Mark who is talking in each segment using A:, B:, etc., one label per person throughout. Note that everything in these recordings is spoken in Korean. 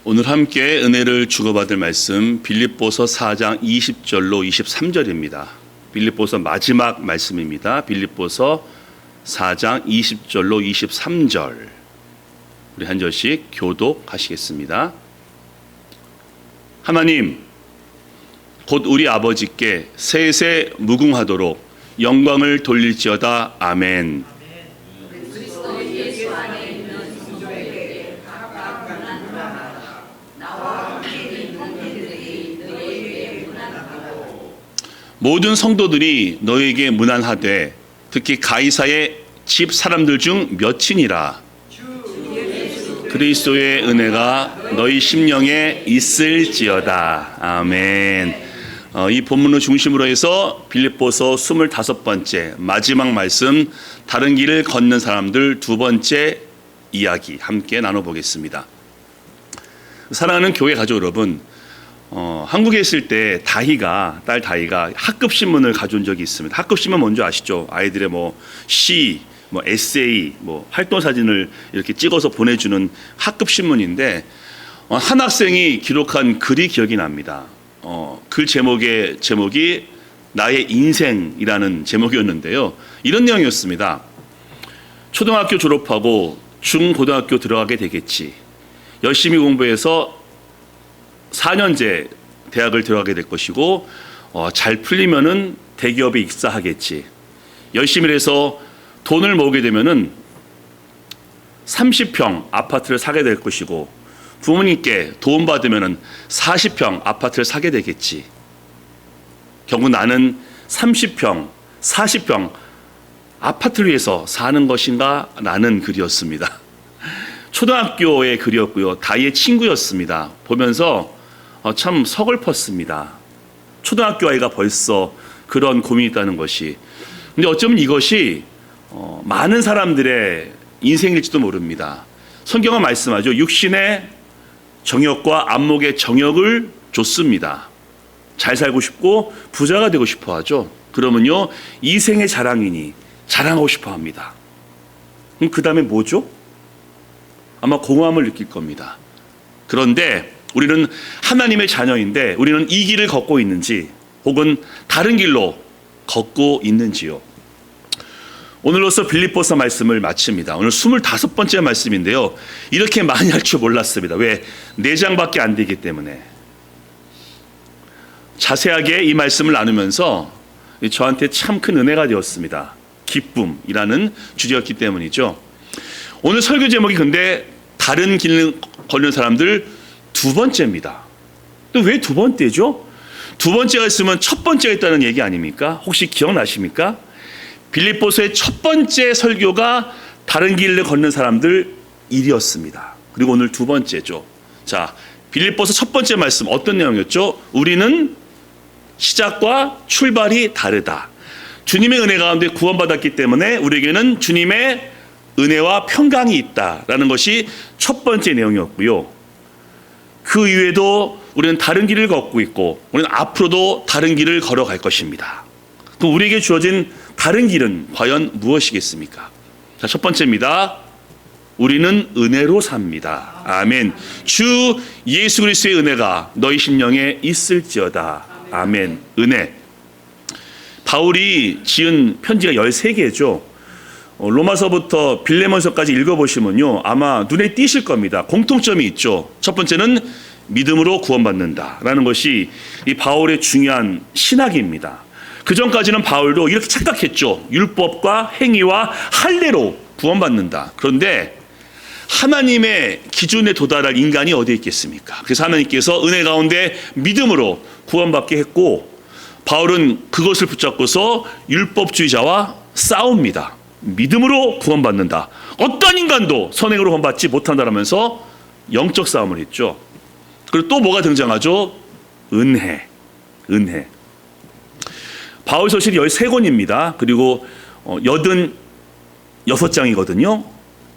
A: 오늘 함께 은혜를 주고받을 말씀 빌립보서 4장 20절로 23절입니다. 빌립보서 마지막 말씀입니다. 빌립보서 4장 20절로 23절. 우리 한 절씩 교독하시겠습니다. 하나님 곧 우리 아버지께 세세 무궁하도록 영광을 돌릴지어다. 아멘. 모든 성도들이 너에게 문안하되 특히 가이사의 집 사람들 중 몇이니라. 그리스도의 은혜가 너희 심령에 있을지어다. 아멘. 이 본문을 중심으로 해서 빌립보서 25번째 마지막 말씀, 다른 길을 걷는 사람들 두 번째 이야기 함께 나눠보겠습니다. 사랑하는 교회 가족 여러분, 한국에 있을 때 딸 다희가 학급 신문을 가져온 적이 있습니다. 학급 신문 뭔지 아시죠? 아이들의 시, 에세이, 활동 사진을 이렇게 찍어서 보내주는 학급 신문인데 한 학생이 기록한 글이 기억이 납니다. 글 제목이 나의 인생이라는 제목이었는데요. 이런 내용이었습니다. 초등학교 졸업하고 중고등학교 들어가게 되겠지. 열심히 공부해서 4년제 대학을 들어가게 될 것이고 잘 풀리면은 대기업에 입사하겠지. 열심히 해서 돈을 모으게 되면은 30평 아파트를 사게 될 것이고 부모님께 도움 받으면은 40평 아파트를 사게 되겠지. 결국 나는 30평, 40평 아파트를 위해서 사는 것인가? 라는 글이었습니다. 초등학교의 글이었고요. 다이의 친구였습니다. 보면서 참 서글펐습니다. 초등학교 아이가 벌써 그런 고민이 있다는 것이. 근데 어쩌면 이것이 많은 사람들의 인생일지도 모릅니다. 성경은 말씀하죠. 육신의 정욕과 안목의 정욕을 줬습니다. 잘 살고 싶고 부자가 되고 싶어 하죠. 그러면요, 이생의 자랑이니 자랑하고 싶어 합니다. 그럼 그 다음에 뭐죠? 아마 공허함을 느낄 겁니다. 그런데 우리는 하나님의 자녀인데 우리는 이 길을 걷고 있는지 혹은 다른 길로 걷고 있는지요. 오늘로써 빌립보서 말씀을 마칩니다. 오늘 25번째 말씀인데요. 이렇게 많이 할 줄 몰랐습니다. 왜? 4장밖에 안 되기 때문에. 자세하게 이 말씀을 나누면서 저한테 참 큰 은혜가 되었습니다. 기쁨이라는 주제였기 때문이죠. 오늘 설교 제목이 근데 다른 길을 걷는 사람들 두 번째입니다. 또 왜 두 번째죠? 두 번째가 있으면 첫 번째가 있다는 얘기 아닙니까? 혹시 기억나십니까? 빌립보서의 첫 번째 설교가 다른 길을 걷는 사람들 일이었습니다. 그리고 오늘 두 번째죠. 자, 빌립보서 첫 번째 말씀 어떤 내용이었죠? 우리는 시작과 출발이 다르다. 주님의 은혜 가운데 구원받았기 때문에 우리에게는 주님의 은혜와 평강이 있다라는 것이 첫 번째 내용이었고요. 그 이외에도 우리는 다른 길을 걷고 있고 우리는 앞으로도 다른 길을 걸어갈 것입니다. 그럼 우리에게 주어진 다른 길은 과연 무엇이겠습니까? 자, 첫 번째입니다. 우리는 은혜로 삽니다. 아멘. 주 예수 그리스도의 은혜가 너희 심령에 있을지어다. 아멘. 은혜. 바울이 지은 편지가 13개죠. 로마서부터 빌레몬서까지 읽어보시면요, 아마 눈에 띄실 겁니다. 공통점이 있죠. 첫 번째는 믿음으로 구원받는다라는 것이 이 바울의 중요한 신학입니다. 그 전까지는 바울도 이렇게 착각했죠. 율법과 행위와 할례로 구원받는다. 그런데 하나님의 기준에 도달할 인간이 어디에 있겠습니까? 그래서 하나님께서 은혜 가운데 믿음으로 구원받게 했고, 바울은 그것을 붙잡고서 율법주의자와 싸웁니다. 믿음으로 구원받는다. 어떤 인간도 선행으로 구원받지 못한다라면서 영적 싸움을 했죠. 그리고 또 뭐가 등장하죠? 은혜. 바울 서신이 13권입니다. 그리고 86장이거든요.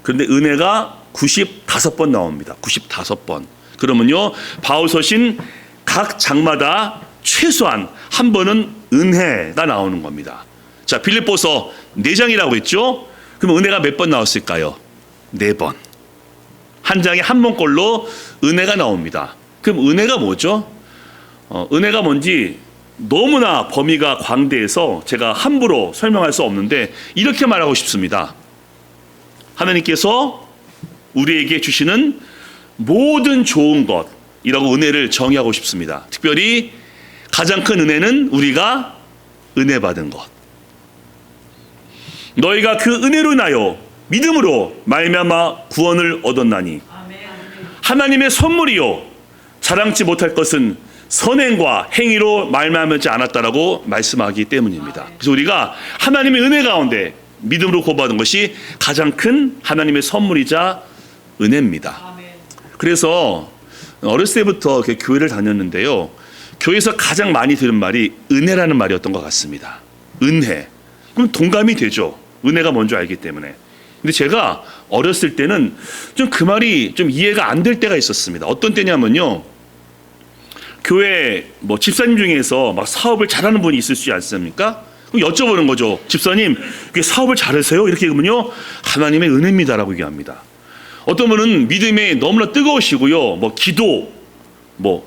A: 그런데 은혜가 95번 나옵니다. 95번. 그러면요, 바울 서신 각 장마다 최소한 한 번은 은혜가 나오는 겁니다. 자, 빌립보서 4장이라고 했죠? 그럼 은혜가 몇 번 나왔을까요? 4번. 한 장에 한 문꼴로 은혜가 나옵니다. 그럼 은혜가 뭐죠? 은혜가 뭔지 너무나 범위가 광대해서 제가 함부로 설명할 수 없는데 이렇게 말하고 싶습니다. 하나님께서 우리에게 주시는 모든 좋은 것이라고 은혜를 정의하고 싶습니다. 특별히 가장 큰 은혜는 우리가 은혜 받은 것. 너희가 그 은혜로 인하여 믿음으로 말미암아 구원을 얻었나니 하나님의 선물이요 자랑치 못할 것은 선행과 행위로 말미암지 않았다라고 말씀하기 때문입니다. 그래서 우리가 하나님의 은혜 가운데 믿음으로 구원받은 것이 가장 큰 하나님의 선물이자 은혜입니다. 그래서 어렸을 때부터 교회를 다녔는데요, 교회에서 가장 많이 들은 말이 은혜라는 말이었던 것 같습니다. 은혜. 그럼 동감이 되죠. 은혜가 뭔지 알기 때문에. 근데 제가 어렸을 때는 좀 그 말이 좀 이해가 안 될 때가 있었습니다. 어떤 때냐면요, 교회 집사님 중에서 막 사업을 잘하는 분이 있으시지 않습니까? 그럼 여쭤보는 거죠. 집사님, 사업을 잘하세요? 이렇게 얘기하면요, 하나님의 은혜입니다라고 얘기합니다. 어떤 분은 믿음에 너무나 뜨거우시고요, 기도,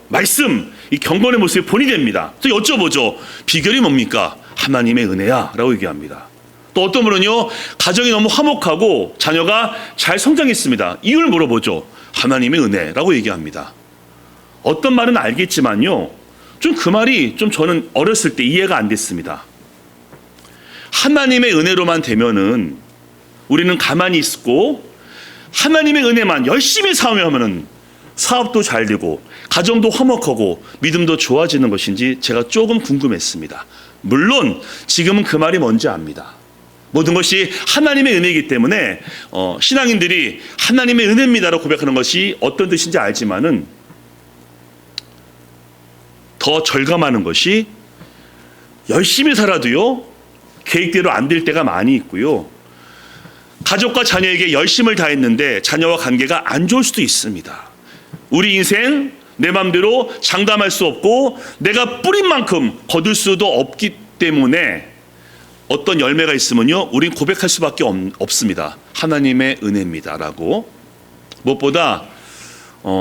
A: 말씀, 이 경건의 모습이 본이 됩니다. 그래서 여쭤보죠. 비결이 뭡니까? 하나님의 은혜야라고 얘기합니다. 또 어떤 분은요, 가정이 너무 화목하고 자녀가 잘 성장했습니다. 이유를 물어보죠. 하나님의 은혜라고 얘기합니다. 어떤 말은 알겠지만요, 좀 그 말이 좀 저는 어렸을 때 이해가 안 됐습니다. 하나님의 은혜로만 되면은 우리는 가만히 있고 하나님의 은혜만 열심히 사용하면은 사업도 잘 되고 가정도 화목하고 믿음도 좋아지는 것인지 제가 조금 궁금했습니다. 물론 지금은 그 말이 뭔지 압니다. 모든 것이 하나님의 은혜이기 때문에 신앙인들이 하나님의 은혜입니다라고 고백하는 것이 어떤 뜻인지 알지만은 더 절감하는 것이 열심히 살아도요, 계획대로 안 될 때가 많이 있고요, 가족과 자녀에게 열심을 다했는데 자녀와 관계가 안 좋을 수도 있습니다. 우리 인생 내 마음대로 장담할 수 없고 내가 뿌린 만큼 거둘 수도 없기 때문에 어떤 열매가 있으면요, 우린 고백할 수밖에 없습니다. 하나님의 은혜입니다라고. 무엇보다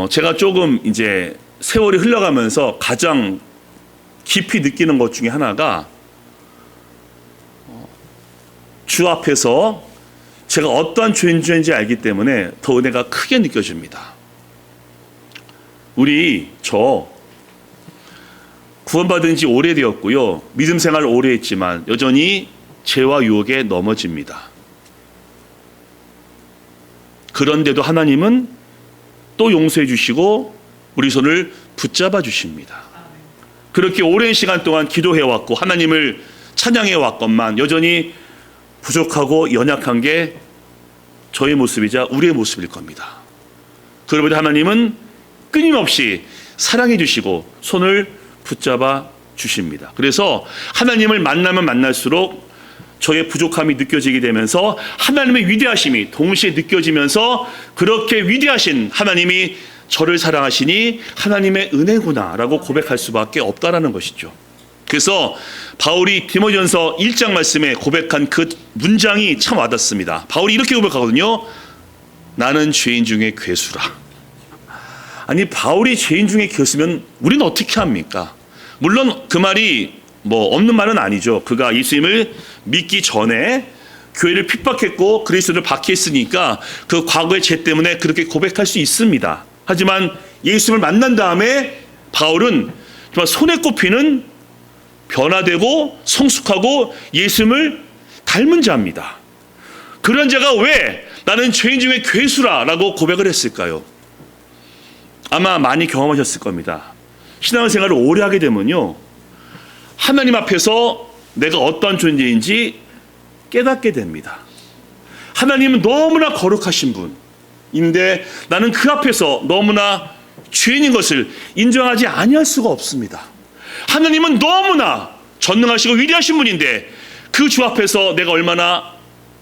A: 제가 조금 이제 세월이 흘러가면서 가장 깊이 느끼는 것 중에 하나가 주 앞에서 제가 어떠한 죄인지 알기 때문에 더 은혜가 크게 느껴집니다. 저 구원받은 지 오래되었고요, 믿음 생활을 오래 했지만 여전히 죄와 유혹에 넘어집니다. 그런데도 하나님은 또 용서해 주시고 우리 손을 붙잡아 주십니다. 그렇게 오랜 시간 동안 기도해 왔고 하나님을 찬양해 왔건만 여전히 부족하고 연약한 게 저의 모습이자 우리의 모습일 겁니다. 그러므로 하나님은 끊임없이 사랑해 주시고 손을 붙잡아 주십니다. 그래서 하나님을 만나면 만날수록 저의 부족함이 느껴지게 되면서 하나님의 위대하심이 동시에 느껴지면서 그렇게 위대하신 하나님이 저를 사랑하시니 하나님의 은혜구나라고 고백할 수밖에 없다라는 것이죠. 그래서 바울이 디모데전서 1장 말씀에 고백한 그 문장이 참 와닿습니다. 바울이 이렇게 고백하거든요. 나는 죄인 중에 괴수라. 아니, 바울이 죄인 중에 괴수면 우리는 어떻게 합니까? 물론 그 말이 없는 말은 아니죠. 그가 예수님을 믿기 전에 교회를 핍박했고 그리스도를 박해했으니까 그 과거의 죄 때문에 그렇게 고백할 수 있습니다. 하지만 예수님을 만난 다음에 바울은 정말 손에 꼽히는 변화되고 성숙하고 예수님을 닮은 자입니다. 그런 자가 왜 나는 죄인 중에 괴수라라고 고백을 했을까요? 아마 많이 경험하셨을 겁니다. 신앙생활을 오래 하게 되면요, 하나님 앞에서 내가 어떤 존재인지 깨닫게 됩니다. 하나님은 너무나 거룩하신 분인데 나는 그 앞에서 너무나 죄인인 것을 인정하지 아니할 수가 없습니다. 하나님은 너무나 전능하시고 위대하신 분인데 그 주 앞에서 내가 얼마나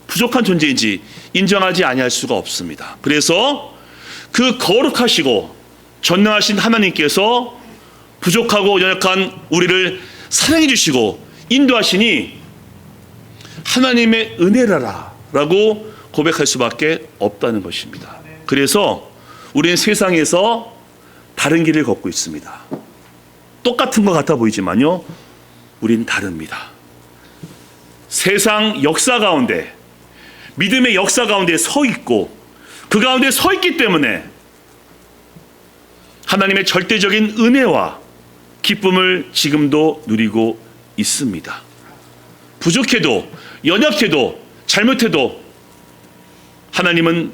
A: 부족한 존재인지 인정하지 아니할 수가 없습니다. 그래서 그 거룩하시고 전능하신 하나님께서 부족하고 연약한 우리를 사랑해 주시고 인도하시니 하나님의 은혜라라고 고백할 수밖에 없다는 것입니다. 그래서 우리는 세상에서 다른 길을 걷고 있습니다. 똑같은 것 같아 보이지만요, 우린 다릅니다. 세상 역사 가운데, 믿음의 역사 가운데 서 있고 그 가운데 서 있기 때문에 하나님의 절대적인 은혜와 기쁨을 지금도 누리고 있습니다. 부족해도, 연약해도, 잘못해도 하나님은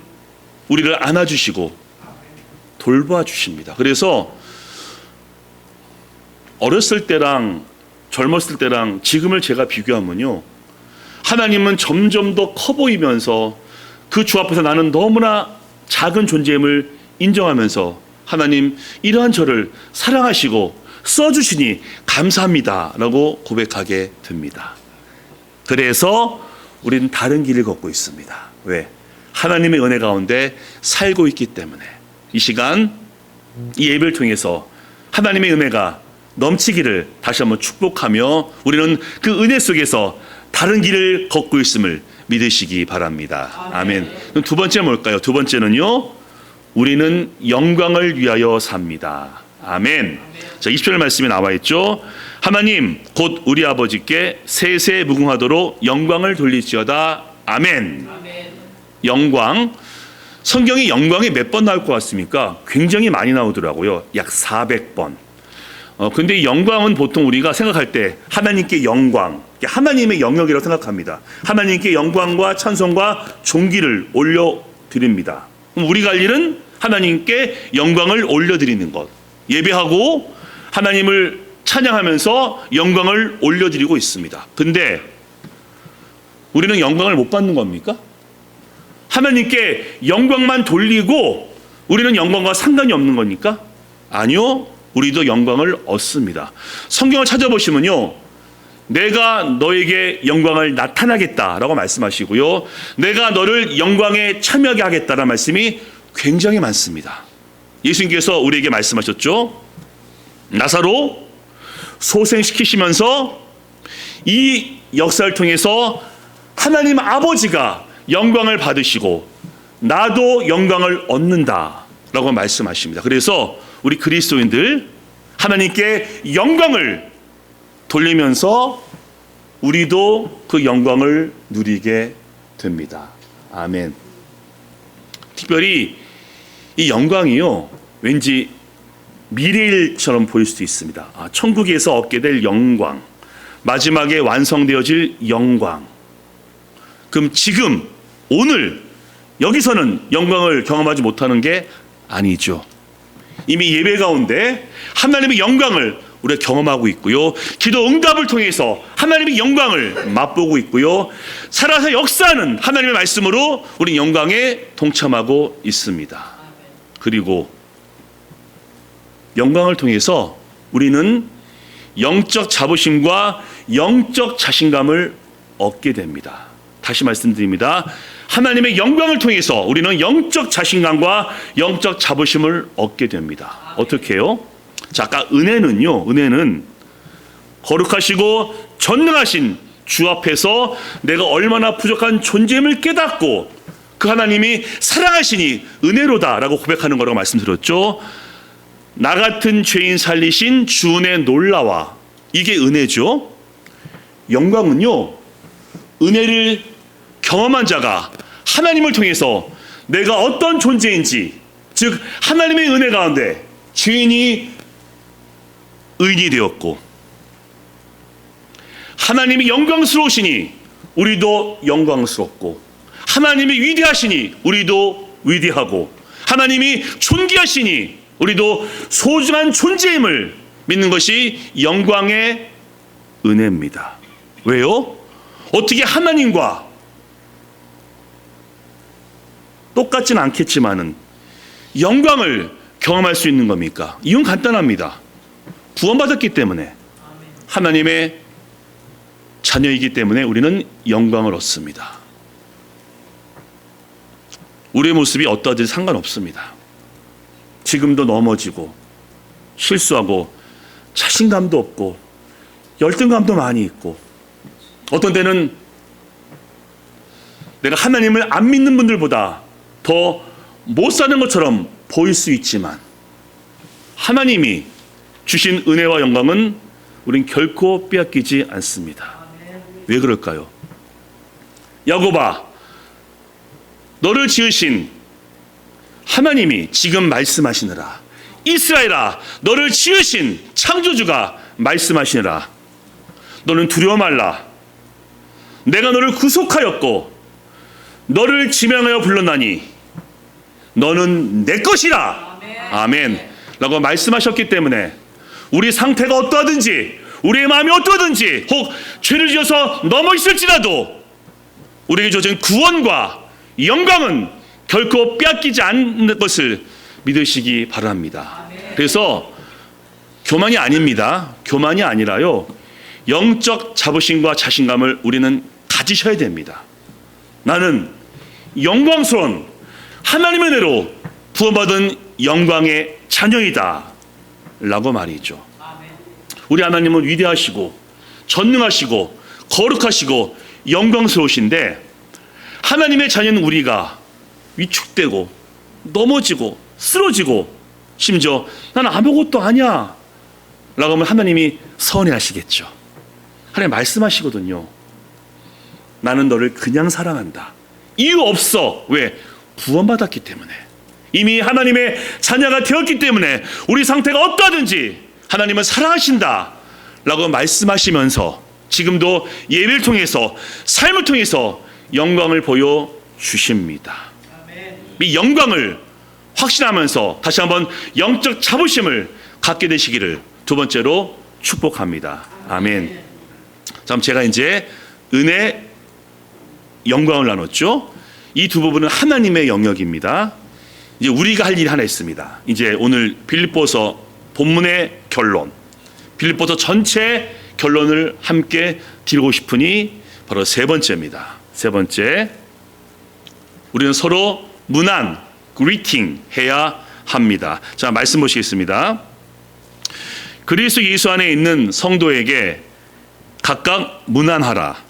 A: 우리를 안아주시고 돌봐 주십니다. 그래서 어렸을 때랑 젊었을 때랑 지금을 제가 비교하면요, 하나님은 점점 더 커 보이면서 그 주 앞에서 나는 너무나 작은 존재임을 인정하면서 하나님, 이러한 저를 사랑하시고 써주시니 감사합니다 라고 고백하게 됩니다. 그래서 우리는 다른 길을 걷고 있습니다. 왜? 하나님의 은혜 가운데 살고 있기 때문에. 이 시간 이 예배를 통해서 하나님의 은혜가 넘치기를 다시 한번 축복하며 우리는 그 은혜 속에서 다른 길을 걷고 있음을 믿으시기 바랍니다. 아멘. 그럼 두 번째 뭘까요? 두 번째는요, 우리는 영광을 위하여 삽니다. 아멘. 자, 20절 말씀에 나와 있죠. 하나님 곧 우리 아버지께 세세 무궁하도록 영광을 돌릴지어다. 아멘. 영광. 성경에 영광이 몇 번 나올 것 같습니까? 굉장히 많이 나오더라고요. 약 400번. 근데 영광은 보통 우리가 생각할 때 하나님께 영광, 하나님의 영역이라고 생각합니다. 하나님께 영광과 찬송과 존귀를 올려드립니다. 그럼 우리가 할 일은 하나님께 영광을 올려드리는 것. 예배하고 하나님을 찬양하면서 영광을 올려드리고 있습니다. 근데 우리는 영광을 못 받는 겁니까? 하나님께 영광만 돌리고 우리는 영광과 상관이 없는 겁니까? 아니요. 우리도 영광을 얻습니다. 성경을 찾아보시면요, 내가 너에게 영광을 나타나겠다라고 말씀하시고요, 내가 너를 영광에 참여하게 하겠다라는 말씀이 굉장히 많습니다. 예수님께서 우리에게 말씀하셨죠. 나사로 소생시키시면서 이 역사를 통해서 하나님 아버지가 영광을 받으시고 나도 영광을 얻는다라고 말씀하십니다. 그래서 우리 그리스도인들 하나님께 영광을 돌리면서 우리도 그 영광을 누리게 됩니다. 아멘. 특별히 이 영광이요, 왠지 미래일처럼 보일 수도 있습니다. 천국에서 얻게 될 영광, 마지막에 완성되어질 영광. 그럼 지금 오늘 여기서는 영광을 경험하지 못하는 게 아니죠. 이미 예배 가운데 하나님의 영광을 우리가 경험하고 있고요, 기도 응답을 통해서 하나님의 영광을 맛보고 있고요, 살아서 역사하는 하나님의 말씀으로 우리 영광에 동참하고 있습니다. 그리고 영광을 통해서 우리는 영적 자부심과 영적 자신감을 얻게 됩니다. 다시 말씀드립니다. 하나님의 영광을 통해서 우리는 영적 자신감과 영적 자부심을 얻게 됩니다. 어떻게 해요? 자, 아까 은혜는 거룩하시고 전능하신 주 앞에서 내가 얼마나 부족한 존재임을 깨닫고 그 하나님이 사랑하시니 은혜로다라고 고백하는 거라고 말씀드렸죠. 나 같은 죄인 살리신 주 은혜 놀라와. 이게 은혜죠. 영광은요, 은혜를 경험한 자가 하나님을 통해서 내가 어떤 존재인지, 즉 하나님의 은혜 가운데 죄인이 의인이 되었고 하나님이 영광스러우시니 우리도 영광스럽고, 하나님이 위대하시니 우리도 위대하고, 하나님이 존귀하시니 우리도 소중한 존재임을 믿는 것이 영광의 은혜입니다. 왜요? 어떻게 하나님과 똑같지는 않겠지만은 영광을 경험할 수 있는 겁니까? 이유는 간단합니다. 구원받았기 때문에, 하나님의 자녀이기 때문에 우리는 영광을 얻습니다. 우리의 모습이 어떠하든 상관없습니다. 지금도 넘어지고 실수하고 자신감도 없고 열등감도 많이 있고, 어떤 때는 내가 하나님을 안 믿는 분들보다 더 못 사는 것처럼 보일 수 있지만 하나님이 주신 은혜와 영광은 우린 결코 빼앗기지 않습니다. 왜 그럴까요? 야곱아, 너를 지으신 하나님이 지금 말씀하시느라. 이스라엘아, 너를 지으신 창조주가 말씀하시느라. 너는 두려워 말라. 내가 너를 구속하였고 너를 지명하여 불렀나니 너는 내 것이라. 아멘. 라고 말씀하셨기 때문에 우리 상태가 어떠하든지 우리의 마음이 어떠하든지 혹 죄를 지어서 넘어 있을지라도 우리에게 주어진 구원과 영광은 결코 빼앗기지 않는 것을 믿으시기 바랍니다. 그래서 교만이 아닙니다. 교만이 아니라요, 영적 자부심과 자신감을 우리는 가지셔야 됩니다. 나는 영광스러운 하나님의 은혜로 부어받은 영광의 자녀이다 라고 말이죠. 우리 하나님은 위대하시고 전능하시고 거룩하시고 영광스러우신데 하나님의 자녀는 우리가 위축되고 넘어지고 쓰러지고 심지어 나는 아무것도 아니야 라고 하면 하나님이 서운해하시겠죠. 하나님 말씀하시거든요. 나는 너를 그냥 사랑한다. 이유 없어. 왜? 구원받았기 때문에. 이미 하나님의 자녀가 되었기 때문에 우리 상태가 어떠하든지 하나님은 사랑하신다 라고 말씀하시면서 지금도 예배를 통해서 삶을 통해서 영광을 보여주십니다. 이 영광을 확신하면서 다시 한번 영적 자부심을 갖게 되시기를 두 번째로 축복합니다. 아멘. 자, 제가 이제 은혜, 영광을 나눴죠. 이 두 부분은 하나님의 영역입니다. 이제 우리가 할 일이 하나 있습니다. 이제 오늘 빌립보서 본문의 결론, 빌립보서 전체 결론을 함께 드리고 싶으니 바로 세 번째입니다. 세 번째, 우리는 서로 문안, greeting 해야 합니다. 자, 말씀 보시겠습니다. 그리스도 예수 안에 있는 성도에게 각각 문안하라.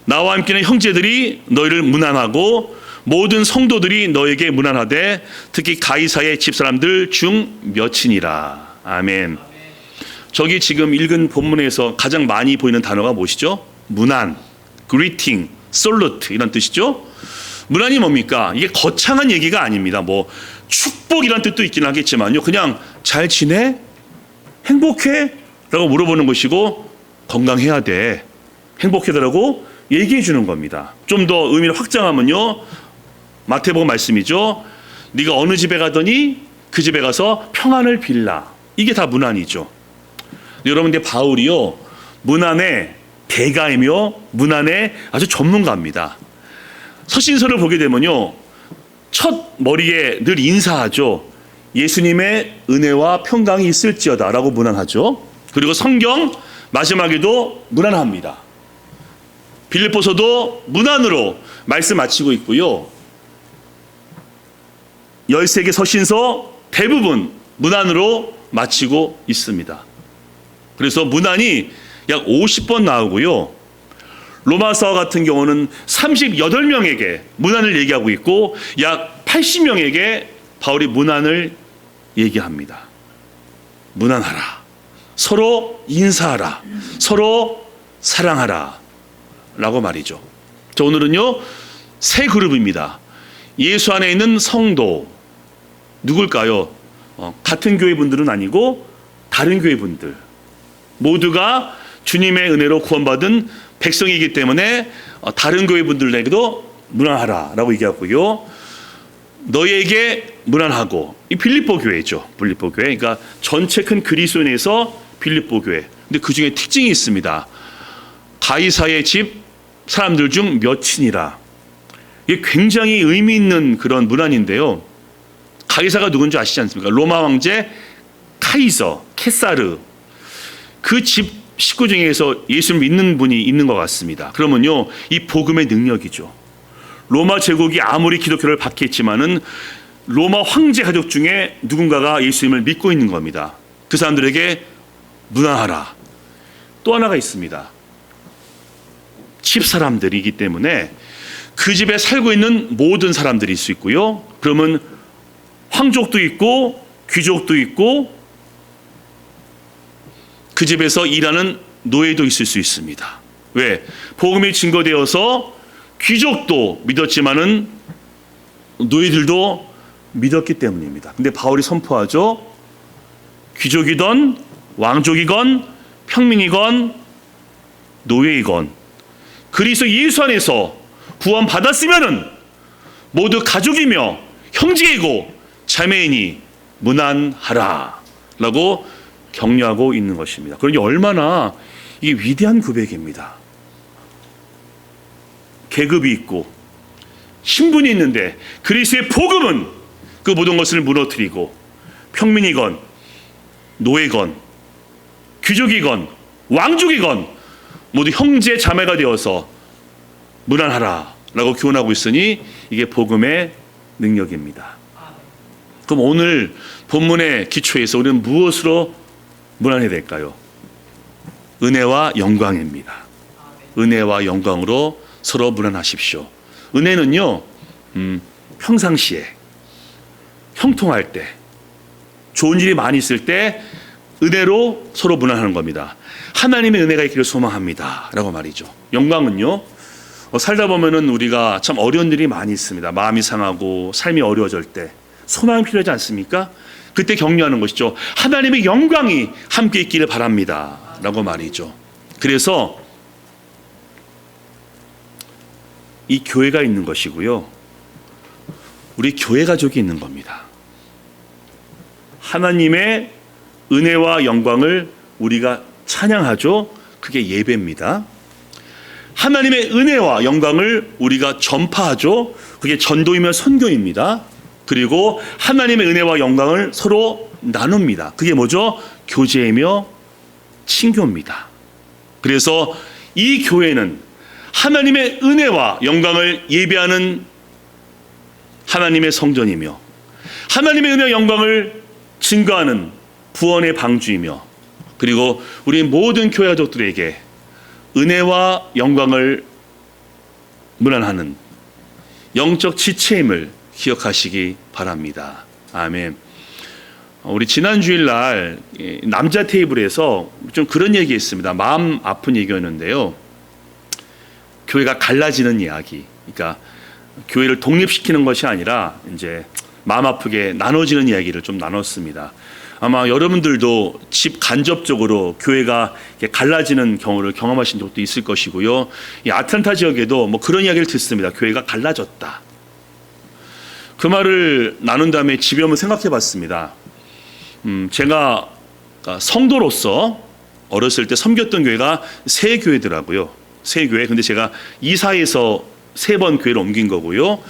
A: 나와 함께는 형제들이 너희를 문안하고 모든 성도들이 너에게 문안하되 특히 가이사의 집사람들 중 몇이니라. 아멘. 저기 지금 읽은 본문에서 가장 많이 보이는 단어가 무엇이죠? 문안, greeting, salute 이런 뜻이죠. 문안이 뭡니까? 이게 거창한 얘기가 아닙니다. 뭐 축복이란 뜻도 있긴 하겠지만요, 그냥 잘 지내? 행복해? 라고 물어보는 것이고 건강해야 돼. 행복해라고 얘기해 주는 겁니다. 좀 더 의미를 확장하면요, 마태복음 말씀이죠. 네가 어느 집에 가더니 그 집에 가서 평안을 빌라. 이게 다 문안이죠. 여러분들 바울이요, 문안의 대가이며 문안의 아주 전문가입니다. 서신서를 보게 되면요, 첫 머리에 늘 인사하죠. 예수님의 은혜와 평강이 있을지어다 라고 문안하죠. 그리고 성경 마지막에도 문안합니다. 빌립보서도 문안으로 말씀 마치고 있고요. 13개 서신서 대부분 문안으로 마치고 있습니다. 그래서 문안이 약 50번 나오고요. 로마서 같은 경우는 38명에게 문안을 얘기하고 있고 약 80명에게 바울이 문안을 얘기합니다. 문안하라. 서로 인사하라. 서로 사랑하라. 라고 말이죠. 자, 오늘은요, 세 그룹입니다. 예수 안에 있는 성도. 누굴까요? 같은 교회 분들은 아니고 다른 교회 분들. 모두가 주님의 은혜로 구원받은 백성이기 때문에 다른 교회 분들에게도 문안하라 라고 얘기하고요. 너희에게 문안하고, 이 빌립보 교회죠. 빌립보 교회. 그러니까 전체 큰 그리스도인에서 빌립보 교회. 근데 그 중에 특징이 있습니다. 가이사의 집 사람들 중 몇이니라. 이게 굉장히 의미 있는 그런 문안인데요. 가이사가 누군지 아시지 않습니까? 로마 황제 카이서, 케사르. 그 집 식구 중에서 예수를 믿는 분이 있는 것 같습니다. 그러면요, 이 복음의 능력이죠. 로마 제국이 아무리 기독교를 박해했지만은 로마 황제 가족 중에 누군가가 예수님을 믿고 있는 겁니다. 그 사람들에게 문안하라. 또 하나가 있습니다. 집 사람들이기 때문에 그 집에 살고 있는 모든 사람들일 수 있고요. 그러면 황족도 있고 귀족도 있고 그 집에서 일하는 노예도 있을 수 있습니다. 왜? 복음이 증거되어서 귀족도 믿었지만은 노예들도 믿었기 때문입니다. 근데 바울이 선포하죠. 귀족이건 왕족이건 평민이건 노예이건 그리스도 예수 안에서 구원 받았으면은 모두 가족이며 형제이고 자매이니 문안하라라고 격려하고 있는 것입니다. 그러니 얼마나 이게 위대한 고백입니다. 계급이 있고 신분이 있는데 그리스도의 복음은 그 모든 것을 무너뜨리고 평민이건 노예건 귀족이건 왕족이건 모두 형제 자매가 되어서 문안하라라고 교훈하고 있으니 이게 복음의 능력입니다. 그럼 오늘 본문의 기초에서 우리는 무엇으로 문안해야 될까요? 은혜와 영광입니다. 은혜와 영광으로 서로 문안하십시오. 은혜는요, 평상시에 형통할 때, 좋은 일이 많이 있을 때 은혜로 서로 문안하는 겁니다. 하나님의 은혜가 있기를 소망합니다 라고 말이죠. 영광은요, 살다 보면은 우리가 참 어려운 일이 많이 있습니다. 마음이 상하고 삶이 어려워질 때 소망이 필요하지 않습니까? 그때 격려하는 것이죠. 하나님의 영광이 함께 있기를 바랍니다 라고 말이죠. 그래서 이 교회가 있는 것이고요, 우리 교회 가족이 있는 겁니다. 하나님의 은혜와 영광을 우리가 찬양하죠. 그게 예배입니다. 하나님의 은혜와 영광을 우리가 전파하죠. 그게 전도이며 선교입니다. 그리고 하나님의 은혜와 영광을 서로 나눕니다. 그게 뭐죠? 교제이며 친교입니다. 그래서 이 교회는 하나님의 은혜와 영광을 예배하는 하나님의 성전이며 하나님의 은혜와 영광을 증거하는 구원의 방주이며 그리고 우리 모든 교회 가족들에게 은혜와 영광을 문안하는 영적 지체임을 기억하시기 바랍니다. 아멘. 우리 지난 주일날 남자 테이블에서 좀 그런 얘기했습니다. 마음 아픈 얘기였는데요. 교회가 갈라지는 이야기. 그러니까 교회를 독립시키는 것이 아니라 이제 마음 아프게 나눠지는 이야기를 좀 나눴습니다. 아마 여러분들도 집 간접적으로 교회가 갈라지는 경우를 경험하신 적도 있을 것이고요. 이 아틀란타 지역에도 뭐 그런 이야기를 듣습니다. 교회가 갈라졌다. 그 말을 나눈 다음에 집에 한번 생각해 봤습니다. 제가 성도로서 어렸을 때 섬겼던 교회가 세 교회더라고요. 세 교회. 근데 제가 이사해서 3번 교회를 옮긴 거고요.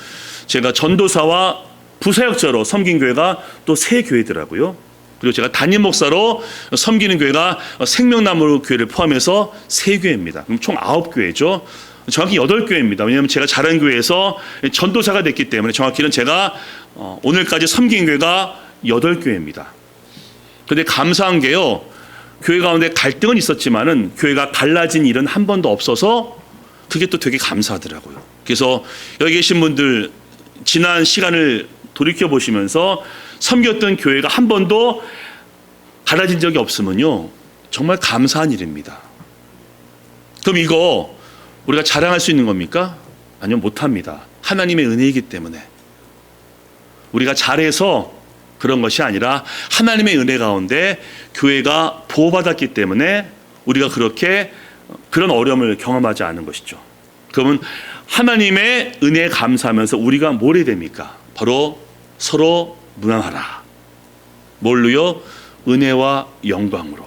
A: 제가 전도사와 부사역자로 섬긴 교회가 또 3교회더라고요. 그리고 제가 담임 목사로 섬기는 교회가 생명나무 교회를 포함해서 3교회입니다. 그럼 총 9교회죠. 정확히 8교회입니다. 왜냐하면 제가 자란 교회에서 전도사가 됐기 때문에 정확히는 제가 오늘까지 섬긴 교회가 8교회입니다. 그런데 감사한 게요, 교회 가운데 갈등은 있었지만은 교회가 갈라진 일은 한 번도 없어서 그게 또 되게 감사하더라고요. 그래서 여기 계신 분들 지난 시간을 돌이켜 보시면서 섬겼던 교회가 한 번도 갈라진 적이 없으면요, 정말 감사한 일입니다. 그럼 이거 우리가 자랑할 수 있는 겁니까? 아니요, 못합니다. 하나님의 은혜이기 때문에. 우리가 잘해서 그런 것이 아니라 하나님의 은혜 가운데 교회가 보호받았기 때문에 우리가 그렇게 그런 어려움을 경험하지 않은 것이죠. 그러면 하나님의 은혜에 감사하면서 우리가 뭘 해야 됩니까? 바로 서로 문안하라. 뭘로요? 은혜와 영광으로.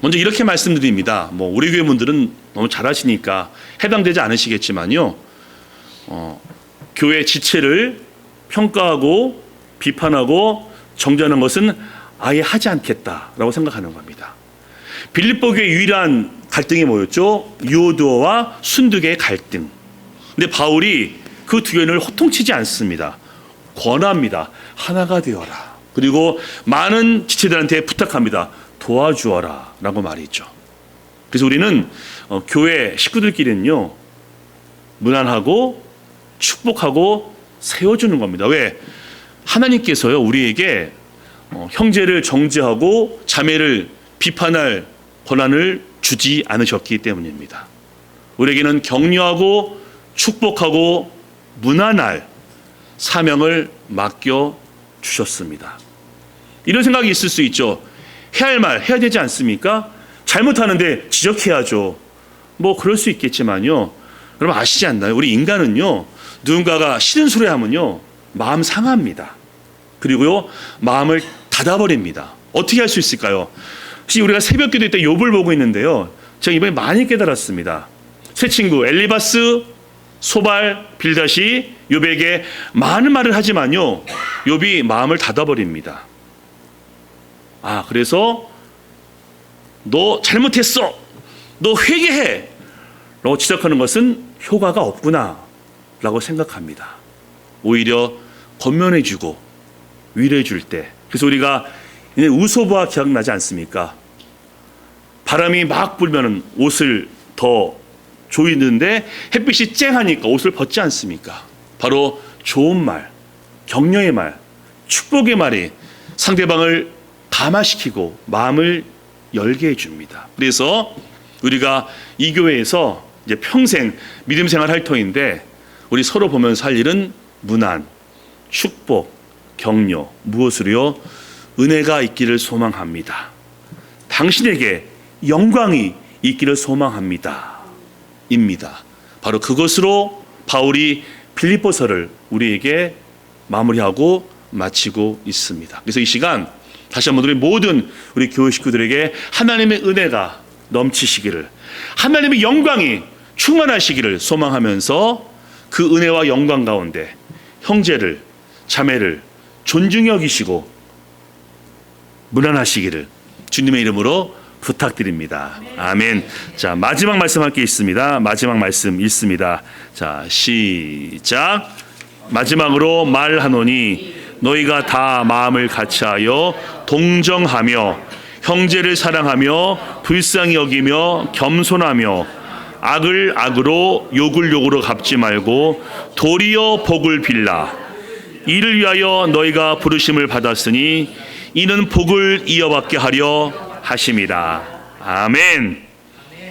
A: 먼저 이렇게 말씀드립니다. 뭐 우리 교회 분들은 너무 잘하시니까 해당되지 않으시겠지만요, 교회 지체를 평가하고 비판하고 정죄하는 것은 아예 하지 않겠다라고 생각하는 겁니다. 빌립보 교회 유일한 갈등이 뭐였죠? 유오도어와 순두계의 갈등. 근데 바울이 그 두 교회를 호통치지 않습니다. 권합니다. 하나가 되어라. 그리고 많은 지체들한테 부탁합니다. 도와주어라 라고 말이죠. 그래서 우리는 교회 식구들끼리는요, 문안하고 축복하고 세워주는 겁니다. 왜? 하나님께서요 우리에게 형제를 정죄하고 자매를 비판할 권한을 주지 않으셨기 때문입니다. 우리에게는 격려하고 축복하고 문안할 사명을 맡겨 주셨습니다. 이런 생각이 있을 수 있죠. 해야 할 말 해야 되지 않습니까? 잘못하는데 지적해야죠. 뭐 그럴 수 있겠지만요. 여러분 아시지 않나요? 우리 인간은요. 누군가가 싫은 소리 하면요. 마음 상합니다. 그리고요. 마음을 닫아버립니다. 어떻게 할 수 있을까요? 혹시 우리가 새벽 기도 때 욥을 보고 있는데요. 제가 이번에 많이 깨달았습니다. 세 친구 엘리바스, 소발, 빌닷이 욥에게 많은 말을 하지만요. 욥이 마음을 닫아버립니다. 그래서 너 잘못했어. 너 회개해. 라고 지적하는 것은 효과가 없구나 라고 생각합니다. 오히려 권면해주고 위로해줄 때. 그래서 우리가 우소부화 기억나지 않습니까? 바람이 막 불면 옷을 더 조이는데 햇빛이 쨍하니까 옷을 벗지 않습니까? 바로 좋은 말, 격려의 말, 축복의 말이 상대방을 감화시키고 마음을 열게 해줍니다. 그래서 우리가 이 교회에서 이제 평생 믿음 생활 터인데 우리 서로 보면서 할 일은 문안, 축복, 격려, 무엇으로요? 은혜가 있기를 소망합니다. 당신에게 영광이 있기를 소망합니다. 입니다. 바로 그것으로 바울이 빌립보서를 우리에게 마무리하고 마치고 있습니다. 그래서 이 시간 다시 한번 우리 모든 우리 교회 식구들에게 하나님의 은혜가 넘치시기를, 하나님의 영광이 충만하시기를 소망하면서 그 은혜와 영광 가운데 형제를, 자매를 존중히 여기시고 문안하시기를 주님의 이름으로 부탁드립니다. 아멘. 자, 마지막 말씀할 게 있습니다. 마지막 말씀 읽습니다. 자, 시작. 마지막으로 말하노니 너희가 다 마음을 같이하여 동정하며 형제를 사랑하며 불쌍히 여기며 겸손하며 악을 악으로 욕을 욕으로 갚지 말고 도리어 복을 빌라. 이를 위하여 너희가 부르심을 받았으니 이는 복을 이어받게 하려 하심이라. 아멘.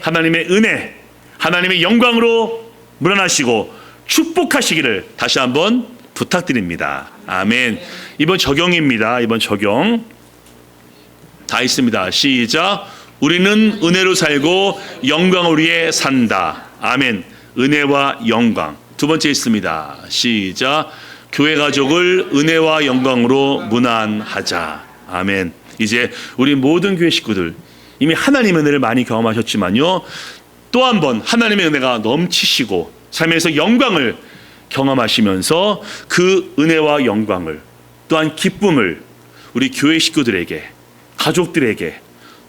A: 하나님의 은혜, 하나님의 영광으로 문안하시고 축복하시기를 다시 한번 부탁드립니다. 아멘. 이번 적용입니다. 이번 적용 다 있습니다. 시작. 우리는 은혜로 살고 영광을 위해 산다. 아멘. 은혜와 영광. 두 번째 있습니다. 시작. 교회 가족을 은혜와 영광으로 문안하자. 아멘. 이제 우리 모든 교회 식구들 이미 하나님의 은혜를 많이 경험하셨지만요. 또 한 번 하나님의 은혜가 넘치시고 삶에서 영광을 경험하시면서 그 은혜와 영광을 또한 기쁨을 우리 교회 식구들에게, 가족들에게,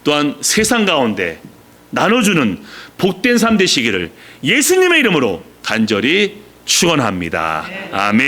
A: 또한 세상 가운데 나눠주는 복된 삶 되시기를 예수님의 이름으로 간절히 축원합니다. 아멘.